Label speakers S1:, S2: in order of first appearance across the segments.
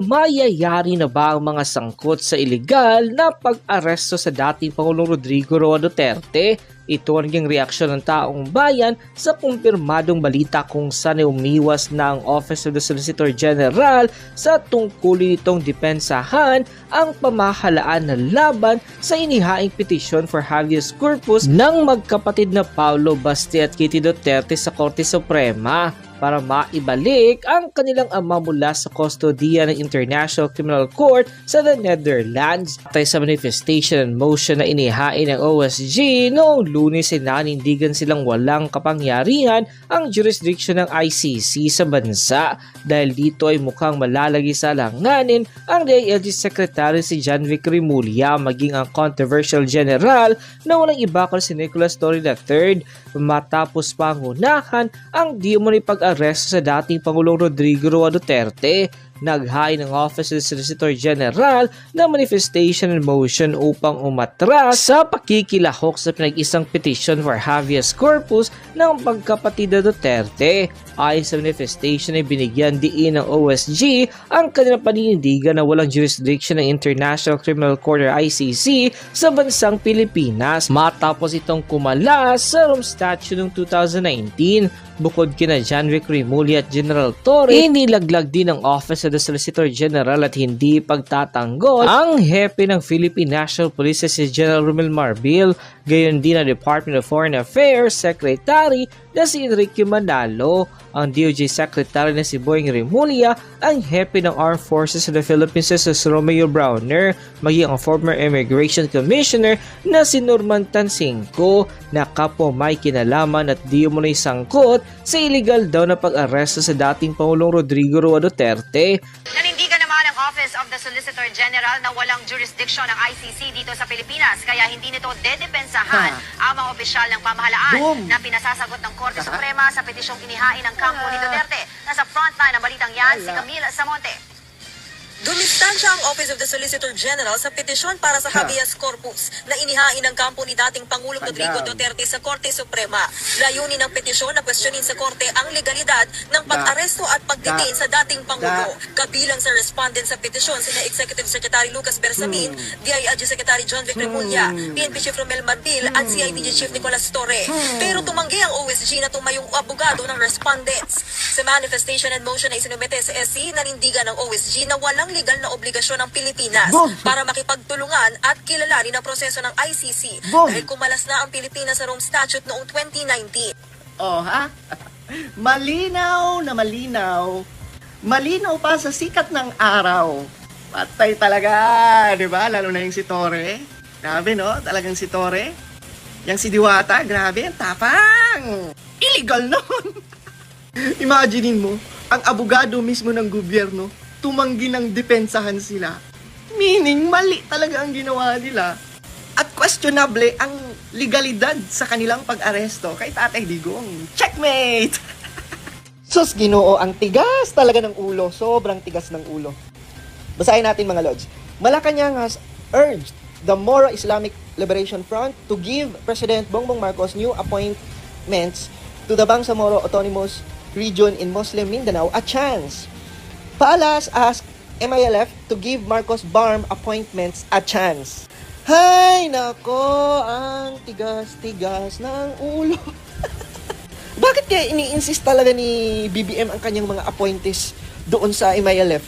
S1: Mayayari na ba ang mga sangkot sa ilegal na pag-aresto sa dating Pangulong Rodrigo Roa Duterte? Ito ang naging reaksyon ng taong bayan sa kumpirmadong balita kung saan umiwas na ang Office of the Solicitor General sa tungkulin nitong depensahan ang pamahalaan na laban sa inihaing petisyon for habeas corpus ng magkapatid na Paulo Baste at Kitty Duterte sa Korte Suprema para maibalik ang kanilang ama mula sa kustodiya ng International Criminal Court sa the Netherlands. Patay sa manifestation and motion na inihain ng OSG noong Lunes ay nanindigan silang walang kapangyarihan ang jurisdiction ng ICC sa bansa dahil dito ay mukhang malalagi sa alanganin ang DILG Secretary si John Vic Rimulya maging ang controversial general na walang iba kundi si Nicolas Torre III matapos pangunahan ang di umano'y pag-aresto sa dating Pangulong Rodrigo Roa Duterte. Naghain ng Office of the Solicitor General na manifestation and motion upang umatras sa pakikilahok sa pinag-isang petition for habeas corpus ng pagkapatid na Duterte. Ayon sa manifestation ay binigyan diin ng OSG ang kanilang paninindigan na walang jurisdiction ng International Criminal Court or ICC sa bansang Pilipinas matapos itong kumalas sa Rome Statute noong 2019. Bukod kina John Vic Rimulya at General Torre, inilaglag din ng Office of the Solicitor General at hindi pagtatanggol ang hepe ng Philippine National Police si General Romel Marbil, gayon din ang Department of Foreign Affairs Secretary na si Enrique Manalo, ang DOJ Secretary na si Boying Rimulya, ang hepe ng Armed Forces of the Philippines si Romeo Browner, maging ang former Immigration Commissioner na si Norman Tansingco na kapwa may kinalaman at di umano'y sangkot sa illegal daw na pag-aresto sa dating Pangulong Rodrigo Roa Duterte.
S2: Nanindigan naman ang Office of the Solicitor General na walang jurisdiction ng ICC dito sa Pilipinas kaya hindi nito dedepensahan ang mga opisyal ng pamahalaan na pinasasagot ng Korte Suprema sa petisyong inihain ng kampo ni Duterte. Nasa frontline ng balitang yan si Camille Samonte.
S3: Dumistansya ang Office of the Solicitor General sa petisyon para sa habeas corpus na inihain ng kampo ni dating Pangulong Rodrigo Duterte sa Korte Suprema. Layunin ng petisyon na questionin sa Korte ang legalidad ng pag-aresto at pagdetain sa dating Pangulo. Kabilang sa respondent sa petisyon sina Executive Secretary Lucas Bersamin, DILG Secretary John Vic Rimulya, PNP Chief Romel Marbil at CIDG Chief Nicolas Torre. Pero tumanggi ang OSG na tumayong abogado ng respondents. Sa manifestation and motion na isinumite sa SC, nanindigan ng OSG na walang legal na obligasyon ng Pilipinas para makipagtulungan at kilalanin ang proseso ng ICC dahil kumalas na ang Pilipinas sa Rome Statute noong 2019.
S4: Oh, ha? Malinaw na malinaw. Malinaw pa sa sikat ng araw. Patay talaga, di ba? Lalo na yung si Torre. Grabe, no? Talagang si Torre. Yang si Diwata, grabe, ang tapang. Illegal nun. Imaginein mo, ang abogado mismo ng gobyerno, tumanggi ng depensahan sila. Meaning, mali talaga ang ginawa nila. At questionable ang legalidad sa kanilang pag-aresto kay Tatay Digong. Checkmate! Sus, Ginoo, ang tigas talaga ng ulo. Sobrang tigas ng ulo. Basahin natin mga Lods. Malacanang has urged the Moro Islamic Liberation Front to give President Bongbong Marcos new appointments to the Bangsamoro Autonomous Region in Muslim Mindanao a chance. Paalas asked MILF to give Marcos Barm appointments a chance. Hay, nako, ang tigas-tigas ng ulo. Bakit kaya ini-insist talaga ni BBM ang kanyang mga appointees doon sa MILF?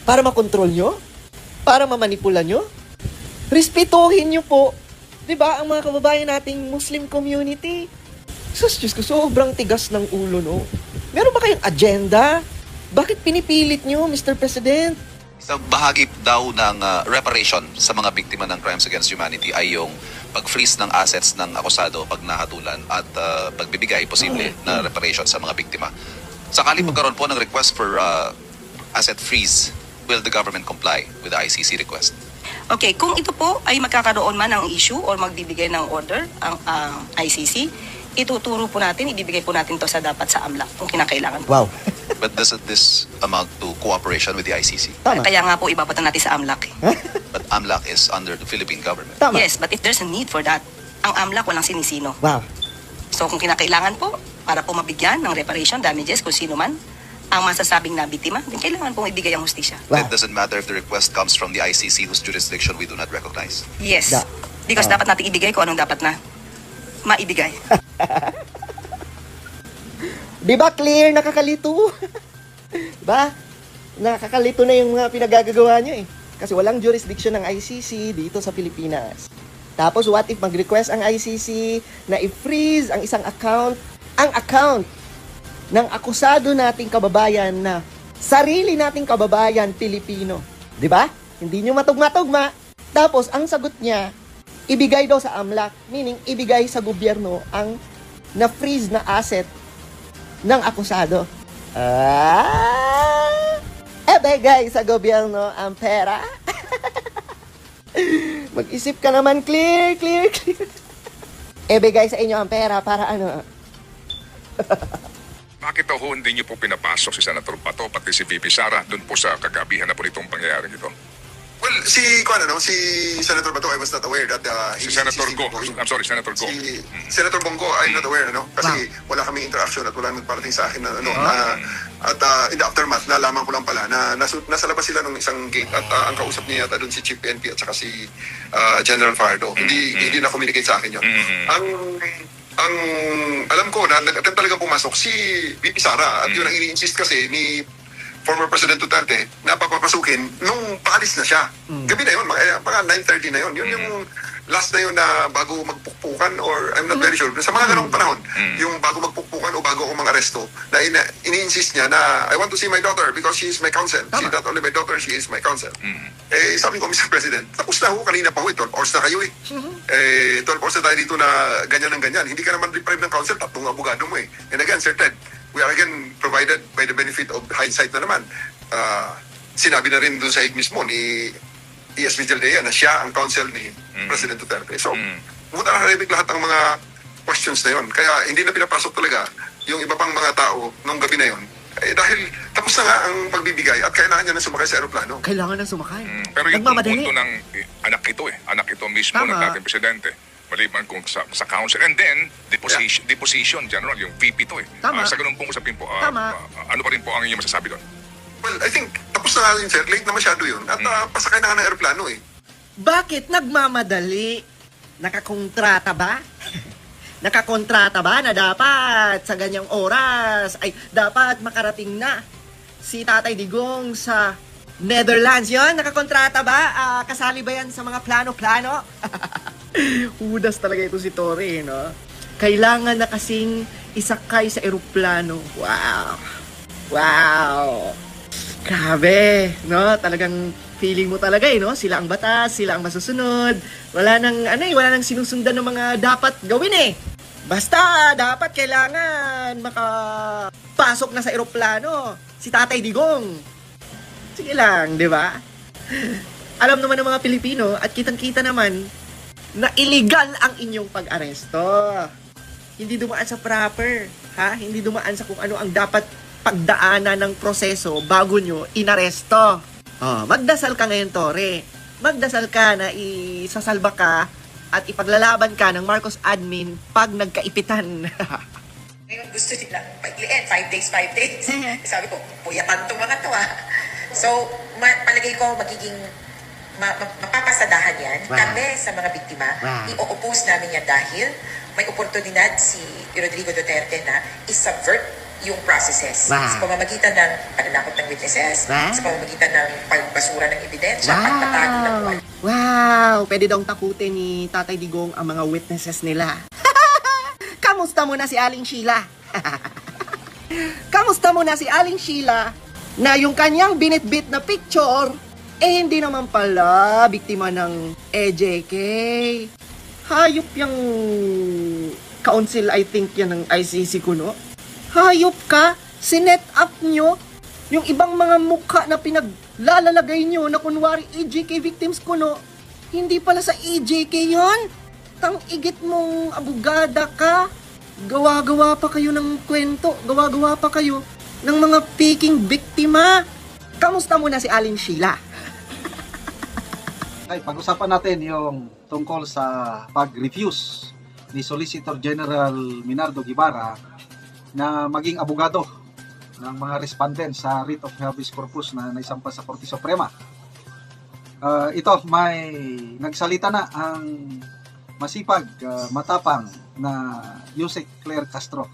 S4: Para makontrol nyo? Para mamanipula nyo? Respetuhin nyo po, di ba, ang mga kababayan nating Muslim community? Sus, Diyos ko, sobrang tigas ng ulo, no? Meron ba kayong agenda? Bakit pinipilit nyo, Mr. President?
S5: Sa bahagi daw ng reparation sa mga biktima ng crimes against humanity ay yung pag-freeze ng assets ng akusado pag nahatulan at pagbibigay posible na reparation sa mga biktima. Sakali magkaroon po ng request for asset freeze, will the government comply with the ICC request?
S3: Okay, kung ito po ay magkakaroon man ng issue or magbibigay ng order ang ICC, ituturo po natin, ibibigay po natin to sa dapat sa AMLAC kung kinakailangan po.
S4: Wow.
S5: But doesn't this amount to cooperation with the ICC?
S4: Tama.
S3: Kaya nga po ibabata natin sa AMLAC.
S5: But AMLAC is under the Philippine government.
S4: Tama.
S3: Yes, but if there's a need for that, ang AMLAC walang sinisino.
S4: Wow.
S3: So kung kinakailangan po, para po mabigyan ng reparation damages kung sino man ang masasabing na biktima, then kailangan pong ibigay ang hustisya.
S5: It doesn't matter if the request comes from the ICC whose jurisdiction we do not recognize.
S3: Yes. Because dapat natin ibigay kung anong dapat na maibigay.
S4: Di ba clear, nakakalito? Ba? Nakakalito na yung mga pinagagagawa nyo eh. Kasi walang jurisdiction ng ICC dito sa Pilipinas. Tapos what if mag-request ang ICC na i-freeze ang isang account, ang account ng akusado nating kababayan na sarili nating kababayan Pilipino. Di ba? Hindi nyo matugma-tugma. Tapos ang sagot niya, ibigay daw sa AMLAC, meaning ibigay sa gobyerno ang na-freeze na asset ng akusado. Ibigay sa gobyerno ang pera. Mag-isip ka naman, clear. Ibigay sa inyo ang pera para ano?
S6: Bakit ho hindi niyo po pinapasok si Senator Bato pati si VP Sara doon po sa kagabihan na po itong pangyayaring ito?
S7: Well, si Senator Bato, I was not aware that
S6: Si Senator Go, Senator Go.
S7: Senator Bongo, I'm not aware, kasi wala kaming interaction at wala nagparating sa akin na at in the aftermath, nalaman ko lang pala na nasa labas sila ng isang gate at ang kausap niya yata doon si Chief PNP at saka si General Fardo. Hindi na communicate sa akin yun. Ang alam ko na nag-attempt talagang pumasok si VP Sara at yun ang ini-insist kasi ni former President Duterte na papapasukin nung paalis na siya. Gabi na yun, mga 9:30 na yun. Yun yung last na yun na bago magpukpukan or I'm not very sure. Sa mga ganong panahon, yung bago magpukpukan o bago ako mang-aresto, na ini-insist niya na I want to see my daughter because she is my counsel. She's not only my daughter, she is my counsel. Eh, sabi ko, Mr. President, tapos na ho, kanina pa ho, 12 hours na kayo eh. 12 hours na tayo dito na ganyan ng ganyan. Hindi ka naman deprived ng counsel, tatlong abogado mo eh. And again, Sir Ted, we are again provided by the benefit of hindsight na naman. Sinabi na rin doon sa hig mismo ni E.S. Villaldea na siya ang counsel ni President Duterte. So, pumunta na haribig lahat ng mga questions na yon. Kaya hindi na pinapasok talaga yung iba pang mga tao nung gabi na yon. Eh, dahil tapos na nga ang pagbibigay at kailangan niya na sumakay sa aeroplano.
S4: Kailangan na sumakay.
S6: Pero yung punto ng anak ito mismo ng dating presidente, maliban kung sa council. And then, deposition, General, yung VP to eh. Sa ganun pong usapin po, ano pa rin po ang inyong masasabi doon?
S7: Well, I think, tapos na nga yun, sir. Late na masyado yun. At pasakay na nga ng aeroplano eh.
S4: Bakit nagmamadali? Nakakontrata ba? Nakakontrata ba na dapat sa ganyang oras ay dapat makarating na si Tatay Digong sa Netherlands? Yon, nakakontrata ba? Kasali ba yan sa mga plano-plano? Hudas talaga ito si Torre, no? Kailangan na kasing isakay sa eroplano. Wow! Grabe, no? Talagang feeling mo talaga no? Sila ang batas, sila ang masusunod. Wala nang sinusundan ng mga dapat gawin eh. Basta, dapat kailangan makapasok na sa eroplano si Tatay Digong. Sige lang, di ba? Alam naman ng mga Pilipino at kitang-kita naman na illegal ang inyong pag-aresto. Hindi dumaan sa proper, Hindi dumaan sa kung ano ang dapat pagdaanan ng proseso bago nyo inaresto. Magdasal ka ngayon, Tore. Magdasal ka na isasalba ka at ipaglalaban ka ng Marcos admin pag nagkaipitan.
S3: Ngayon gusto nilang pag-iin, 5 days. Sabi ko, puyatan itong mga to So, palagay ko magiging mapapasadahan yan. Kami sa mga biktima, i-oppose namin yan dahil may oportunidad si Rodrigo Duterte na i-subvert yung processes sa pamamagitan ng pananakot ng witnesses, sa pamamagitan ng pagbasura ng ebidensya, pagtatago ng buwan.
S4: Wow! Pwede daw takutin ni Tatay Digong ang mga witnesses nila. Kamusta mo na si Aling Sheila? Kamusta mo na si Aling Sheila na yung kanyang binitbit na picture hindi naman pala biktima ng EJK. Hayop yung council, I think yan ng ICC kuno. Hayop ka, sinet up nyo yung ibang mga mukha na pinaglalalagay nyo na kunwari EJK victims kuno. Hindi pala sa EJK yon. Tang-igit mong abogada ka. Gawa-gawa pa kayo ng kwento. Gawa-gawa pa kayo ng mga peking biktima. Kamusta muna si Aling Sheila?
S8: Ay, pag-usapan natin yung tungkol sa pag-refuse ni Solicitor General Minardo Guevara na maging abogado ng mga respondents sa writ of habeas corpus na naisampa sa Korte Suprema. Ito, may nagsalita na ang masipag, matapang na Yusek Claire Castro.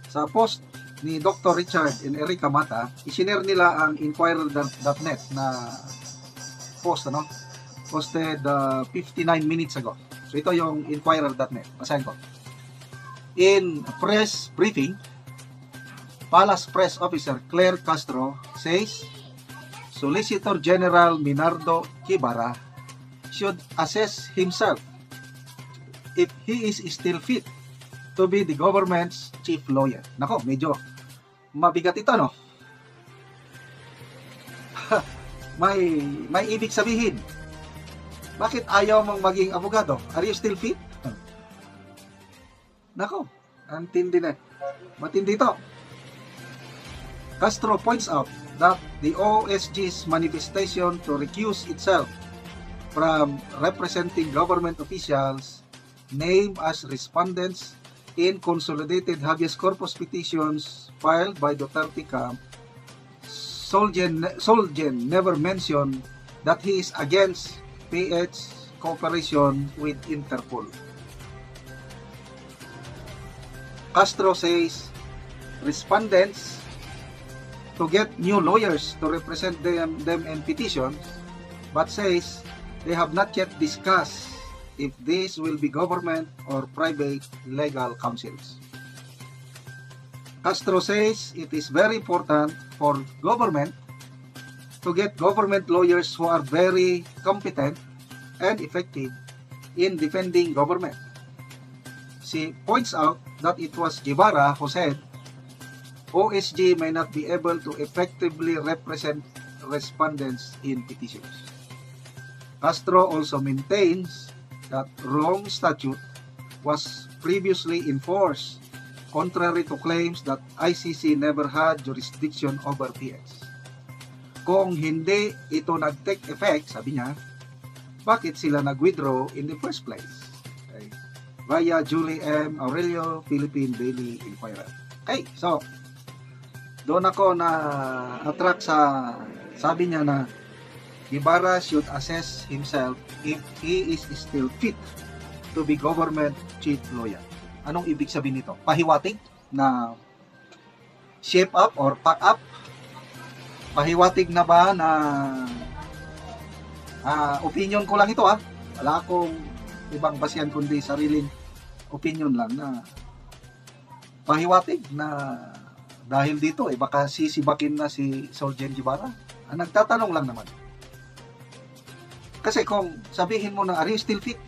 S8: Sa post ni Dr. Richard and Erica Mata, isinare nila ang Inquirer.net na post, posted 59 minutes ago. So ito yung Inquirer.net. Basahin ko. In press briefing, Palace Press Officer Claire Castro says Solicitor General Minardo Ibarra should assess himself if he is still fit to be the government's chief lawyer. Nako, medyo mabigat ito, no? may ibig sabihin. Bakit ayaw mong maging abogado? Are you still fit? Nako, antindi na. Matindi ito. Castro points out that the OSG's manifestation to recuse itself from representing government officials named as respondents in consolidated habeas corpus petitions filed by Duterte camp, Solgen never mentioned that he is against PH cooperation with Interpol. Castro says respondents to get new lawyers to represent them in petitions, but says they have not yet discussed if this will be government or private legal counsels. Castro says it is very important for government to get government lawyers who are very competent and effective in defending government. She points out that it was Ibarra who said OSG may not be able to effectively represent respondents in petitions. Castro also maintains that wrong statute was previously enforced, contrary to claims that ICC never had jurisdiction over PX. Kung hindi ito nag-take effect, sabi niya, bakit sila nag-withdraw in the first place? Okay. Via Julie M. Aurelio, Philippine Daily Inquirer. Okay, so, doon ako na attract sa sabi niya na Ibarra should assess himself if he is still fit to be government chief lawyer. Anong ibig sabihin nito? Pahiwatig na shape up or pack up? Pahiwatig na ba na opinion ko lang ito Wala akong ibang basihan kundi sariling opinion lang na pahiwatig na dahil dito baka sisibakin na si Solgen Ibarra. Nagtatanong lang naman. Kasi kung sabihin mo na, are you still fit?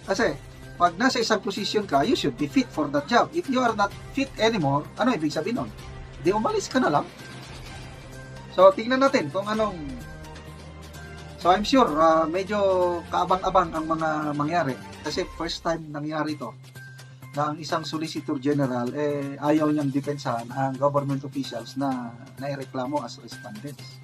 S8: Kasi, pag nasa isang position ka, you should be fit for that job. If you are not fit anymore, ano ibig sabihin nun? Di umalis ka na lang. So, tingnan natin kung anong... So, I'm sure, medyo kaabang-abang ang mga mangyari. Kasi first time nangyari ito na ang isang Solicitor General, ayaw niyang depensahan ang government officials na naireklamo as respondents.